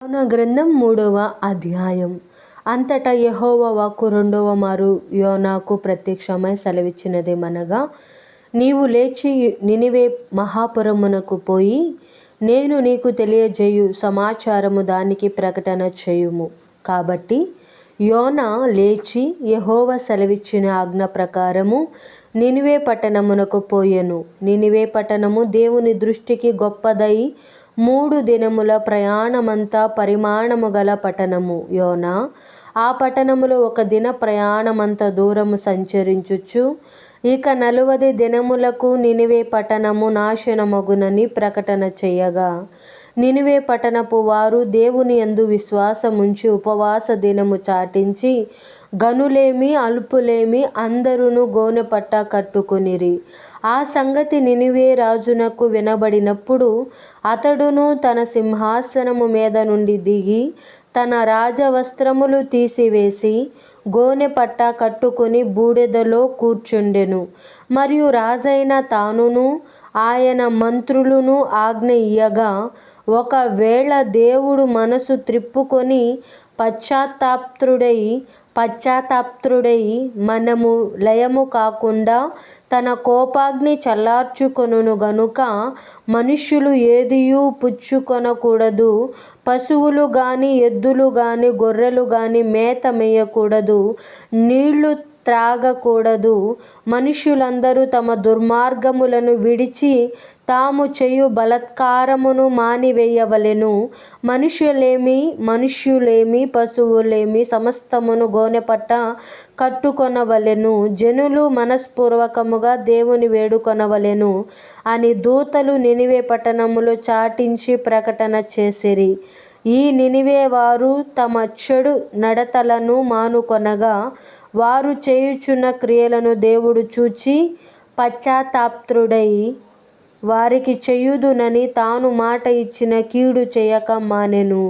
యోనా గ్రంథం 3వ అధ్యాయం. అంతటా యెహోవా వాక్కు రెండవ మారు యోనాకు ప్రత్యక్షమై సెలవిచ్చినదేమనగా, నీవు లేచి నినివే మహాపురమునకు పోయి నేను నీకు తెలియజేయు సమాచారము దానికి ప్రకటన చేయుము. కాబట్టి యోనా లేచి యెహోవా సెలవిచ్చిన ఆజ్ఞ ప్రకారము నినివే పట్టణమునకు పోయెను. నినివే పట్టణము దేవుని దృష్టికి గొప్పదై 3 దినముల ప్రయాణమంత పరిమాణము గల పట్టణము. యోనా ఆ పట్టణములో 1 దిన ప్రయాణమంత దూరము సంచరించుచు ఇక 40 దినములకు నినివే పట్టణము నాశనమగునని ప్రకటన చేయగా, నినివే పట్టణపు వారు దేవుని యందు విశ్వాసముంచి ఉపవాస దినము చాటించి గనులేమి అల్పులేమి అందరును గోనెపట్ట కట్టుకొనిరి. ఆ సంగతి నినివే రాజునకు వినబడినప్పుడు అతడును తన సింహాసనము మీద నుండి దిగి తన రాజవస్త్రములు తీసివేసి గోనెపట్ట కట్టుకొని బూడిదలో కూర్చుండెను. మరియు రాజైన తానును ఆయన మంత్రులును ఆజ్ఞ ఇయ్యగా, ఒకవేళ దేవుడు మనసు త్రిప్పుకొని పశ్చాత్తాపృడై మనము లయము కాకుండా తన కోపాగ్ని చల్లార్చుకొనును గనుక మనుష్యులు ఏదియూ పుచ్చుకొనకూడదు, పశువులు గాని ఎద్దులు గాని గొర్రెలు గాని మేత మేయకూడదు, నీళ్లు త్రాగకూడదు. మనుష్యులందరూ తమ దుర్మార్గములను విడిచి తాము చేయు బలాత్కారమును మానివేయవలెను. మనుష్యులేమి పశువులేమి సమస్తమును గోనెపట్ట కట్టుకొనవలెను. జనులు మనస్పూర్వకముగా దేవుని వేడుకొనవలెను అని దూతలు నినివే పట్టణములో చాటించి ప్రకటన చేసిరి. ఈ నినివే వారు తమ చెడు నడతలను మానుకొనగా, వారు చేయుచున్న క్రియలను దేవుడు చూచి పశ్చాత్తాపృడై వారికి చేయుదునని తాను మాట ఇచ్చిన కీడు చేయక మానెను.